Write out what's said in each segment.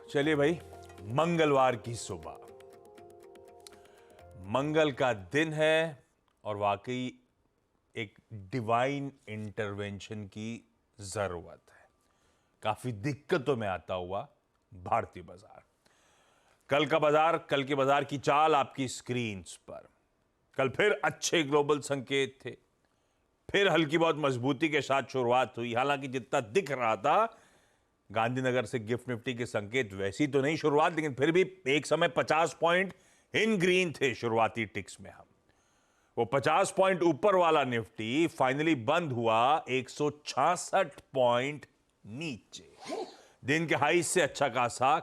चलिए भाई, मंगलवार की सुबह, मंगल का दिन है और वाकई एक डिवाइन इंटरवेंशन की जरूरत है। काफी दिक्कतों में आता हुआ भारतीय बाजार। कल का बाजार, कल के बाजार की चाल आपकी स्क्रीन्स पर। कल फिर अच्छे ग्लोबल संकेत थे, फिर हल्की बहुत मजबूती के साथ शुरुआत हुई। हालांकि जितना दिख रहा था गांधीनगर से गिफ्ट निफ्टी के संकेत वैसी तो नहीं शुरुआत, लेकिन फिर भी एक समय 50 पॉइंट इन ग्रीन थे शुरुआती टिक्स में। हम वो 50 पॉइंट ऊपर वाला निफ्टी फाइनली बंद हुआ 166 पॉइंट नीचे। दिन के हाई से अच्छा खासा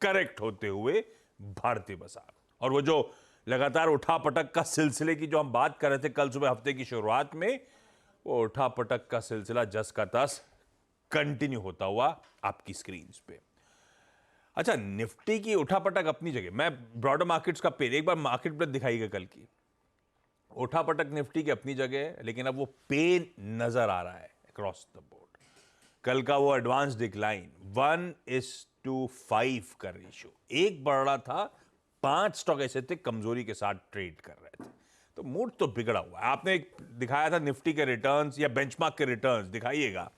करेक्ट होते हुए भारतीय बाजार। और वो जो लगातार उठा पटक का सिलसिले की जो हम बात कर रहे थे कल सुबह हफ्ते की शुरुआत में, वो उठा पटक का सिलसिला जस का तस कंटिन्यू होता हुआ आपकी स्क्रीन पे। अच्छा, निफ्टी की उठापटक अपनी जगह, मैं ब्रॉडर मार्केट्स का पेन एक बार मार्केट पर दिखाइएगा। कल की उठापटक निफ्टी की अपनी जगह है, लेकिन अब वो पेन नजर आ रहा है अक्रॉस द बोर्ड। कल का वो एडवांस डिक्लाइन 1:5 का रेशियो, एक बढ़ रहा था, 5 स्टॉक ऐसे थे कमजोरी के साथ ट्रेड कर रहे थे। तो मूड तो बिगड़ा हुआ है। आपने एक दिखाया था निफ्टी के रिटर्न्स या बेंचमार्क के रिटर्न्स, दिखाइएगा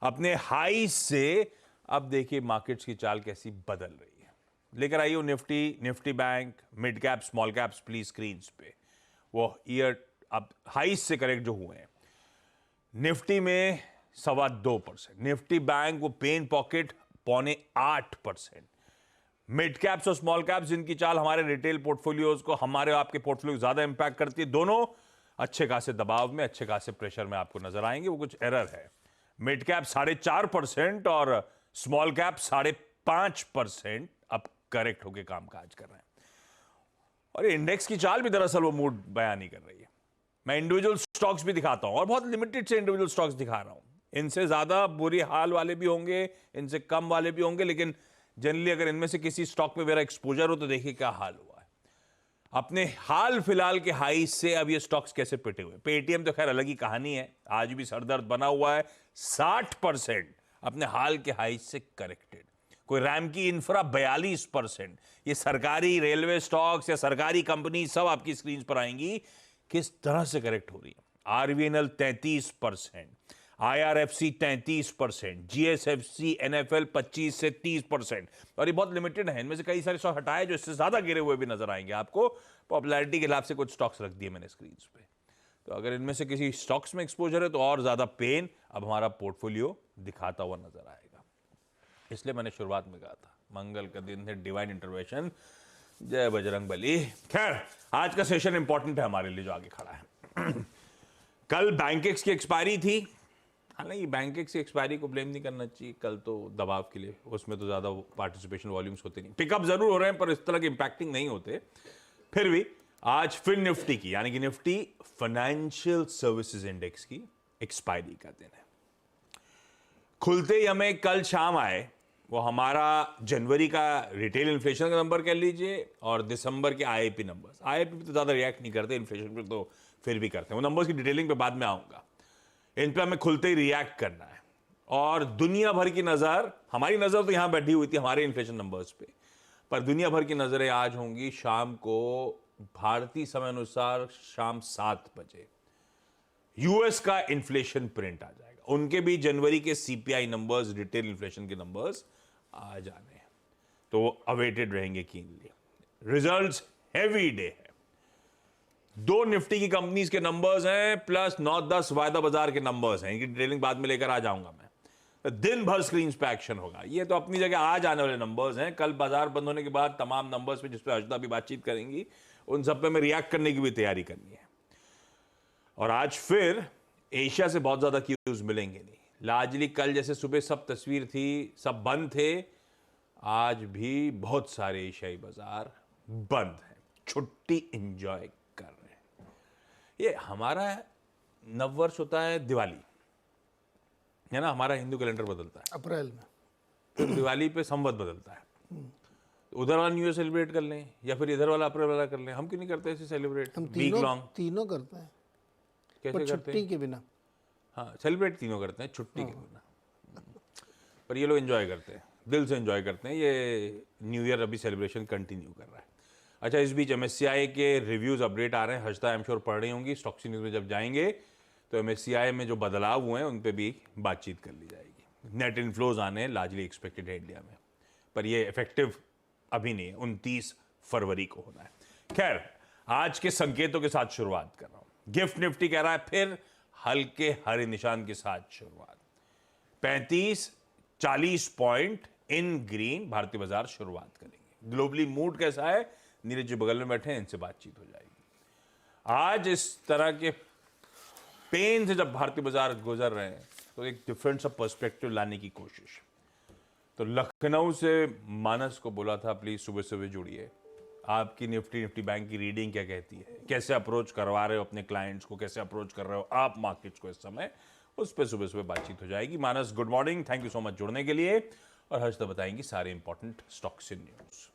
अपने हाई से। अब देखिए मार्केट्स की चाल कैसी बदल रही है। लेकर आइए Nifty bank, mid cap, small caps please screen पे। वो ईयर अब हाई से करेक्ट जो हुए हैं, निफ्टी में 2.25%, निफ्टी बैंक वो पेन पॉकेट 7.25%। मिड कैप्स और स्मॉल कैप्स जिनकी चाल हमारे रिटेल पोर्टफोलियोज को, हमारे आपके पोर्टफोलियो ज्यादा इंपैक्ट करती है, दोनों अच्छे खासे दबाव में, अच्छे खासे प्रेशर में आपको नजर आएंगे। वो कुछ एरर है। मिड कैप 4.5% और स्मॉल कैप 5.5% अब करेक्ट होकर कामकाज कर रहे हैं। और इंडेक्स की चाल भी दरअसल वो मूड बयान नहीं कर रही है। मैं इंडिविजुअल स्टॉक्स भी दिखाता हूं और बहुत लिमिटेड से इंडिविजुअल स्टॉक्स दिखा रहा हूं। इनसे ज्यादा बुरी हाल वाले भी होंगे, इनसे कम वाले भी होंगे, लेकिन जनरली अगर इनमें से किसी स्टॉक पे मेरा एक्सपोजर हो तो देखिए क्या हाल हुआ है। अपने हाल फिलहाल के हाई से अब ये स्टॉक्स कैसे पिटे हुए। पेटीएम तो खैर अलग ही कहानी है, आज भी सरदर्द बना हुआ है, 60% अपने हाल के हाई से करेक्टेड। कोई रैम की इंफ्रा 42%। ये सरकारी रेलवे स्टॉक्स या सरकारी कंपनी सब आपकी स्क्रीन पर आएंगी, किस तरह से करेक्ट हो रही है। आरवीएनएल 33%, आईआरएफसी 33%, जीएसएफसी एनएफएल 25 से 30%। और ये बहुत लिमिटेड है, इनमें से कई सारे स्टॉक हटाए जो इससे ज्यादा गिरे हुए भी नजर आएंगे आपको। पॉपुलैरिटी के हिसाब से कुछ स्टॉक्स रख दिए मैंने स्क्रीन पे। तो अगर इनमें से किसी स्टॉक्स में एक्सपोजर है तो और ज्यादा पेन अब हमारा पोर्टफोलियो दिखाता हुआ नजर आएगा। इसलिए मैंने शुरुआत में कहा था मंगल का दिन है, डिवाइन इंटरवेंशन, जय बजरंग बली। खैर, आज का सेशन इंपॉर्टेंट है हमारे लिए जो आगे खड़ा है। कल बैंकेक्स की एक्सपायरी थी। हालांकि बैंकेक्स की एक्सपायरी को ब्लेम नहीं करना चाहिए, कल तो दबाव के लिए, उसमें तो ज्यादा पार्टिसिपेशन वॉल्यूम्स होते नहीं, पिकअप जरूर हो रहे हैं पर इस तरह के इंपैक्टिंग नहीं होते। फिर भी आज फिर निफ्टी की, यानी कि निफ्टी फाइनेंशियल सर्विसेज इंडेक्स की एक्सपायरी का दिन है। खुलते ही हमें कल शाम आए वो हमारा जनवरी का रिटेल इन्फ्लेशन का नंबर कह लीजिए और दिसंबर के आईआईपी नंबर्स। आईआईपी तो ज्यादा रिएक्ट नहीं करते, इन्फ्लेशन पर तो फिर भी करते हैं। वो नंबर्स की डिटेलिंग पे बाद में आऊंगा। इन पे हमें खुलते ही रिएक्ट करना है। और दुनिया भर की नजर, हमारी नजर तो यहां बैठी हुई थी हमारे इन्फ्लेशन नंबर्स पे, पर दुनिया भर की नजरें आज होंगी शाम को भारतीय समय अनुसार शाम 7 बजे। यूएस का इन्फ्लेशन प्रिंट आ जाएगा, उनके भी जनवरी के सीपीआई नंबर्स, रिटेल इन्फ्लेशन के नंबर्स आ जाने हैं, तो वो अवेटेड रहेंगे कीनली। रिजल्ट्स हैवी डे है। 2 निफ्टी की कंपनीज के नंबर्स हैं प्लस 9-10 वायदा बाजार के नंबर्स हैं। इनकी डिटेलिंग बाद में लेकर आ जाऊंगा मैं। तो दिन भर स्क्रीन पे एक्शन होगा। ये तो अपनी जगह आज आने वाले नंबर्स हैं। कल बाजार बंद होने के बाद तमाम नंबर्स पे, जिस पे अजदा भी बातचीत करेंगी, उन सब पे मैं रिएक्ट करने की भी तैयारी करनी है। और आज फिर एशिया से बहुत ज्यादा क्यूज मिलेंगे नहीं। लार्जली कल जैसे सुबह सब तस्वीर थी, सब बंद थे, आज भी बहुत सारे एशियाई बाजार बंद हैं, छुट्टी इंजॉय कर रहे हैं। ये हमारा नववर्ष होता है दिवाली, है ना, हमारा हिंदू कैलेंडर बदलता है अप्रैल में, फिर दिवाली पे संवत बदलता है। उधर वाला न्यू ईयर सेलिब्रेट कर लें या फिर इधर वाला अप्रैल वाला कर लें, हम क्यों नहीं करते ऐसे सेलिब्रेट? हम वीक लॉन्ग तीनों करते हैं, कैसे पर करते छुट्टी हैं? के बिना। हाँ, सेलिब्रेट तीनों करते हैं छुट्टी के बिना, पर ये लोग एंजॉय करते हैं। दिल से एंजॉय करते हैं। ये न्यू ईयर अभी सेलिब्रेशन कंटिन्यू कर रहा है। अच्छा, इस बीच एमएससीआई के रिव्यूज अपडेट आ रहे हैं। हर्षदा आई एम श्योर पढ़ रही होंगी। स्टॉक्स न्यूज़ में जब जाएंगे तो एमएससीआई में जो बदलाव हुए हैं उन पे भी बातचीत कर ली जाएगी। नेट इनफ्लोज आने हैं, लार्जली एक्सपेक्टेड है इंडिया में, पर ये इफेक्टिव अभी नहीं है, 29 फरवरी को होना है। खैर, आज के संकेतों के साथ शुरुआत कर रहा हूं। गिफ्ट निफ्टी कह रहा है फिर हल्के हरे निशान के साथ शुरुआत, 35-40 पॉइंट इन ग्रीन भारतीय बाजार शुरुआत करेंगे। ग्लोबली मूड कैसा है? नीरज जी बगल में बैठे हैं, इनसे बातचीत हो जाएगी। आज इस तरह के पेन से जब भारतीय बाजार गुजर रहे हैं तो एक डिफरेंट सा पर्सपेक्टिव लाने की कोशिश। तो लखनऊ से मानस को बोला था प्लीज सुबह सुबह जुड़िए, आपकी निफ्टी बैंक की रीडिंग क्या कहती है, कैसे अप्रोच करवा रहे हो अपने क्लाइंट्स को, कैसे अप्रोच कर रहे हो आप मार्केट्स को इस समय, उस पर सुबह सुबह बातचीत हो जाएगी। Manas good morning, thank you so much जुड़ने के लिए। और हर्षदा बताएंगी सारे इंपॉर्टेंट स्टॉक्स इन न्यूज़।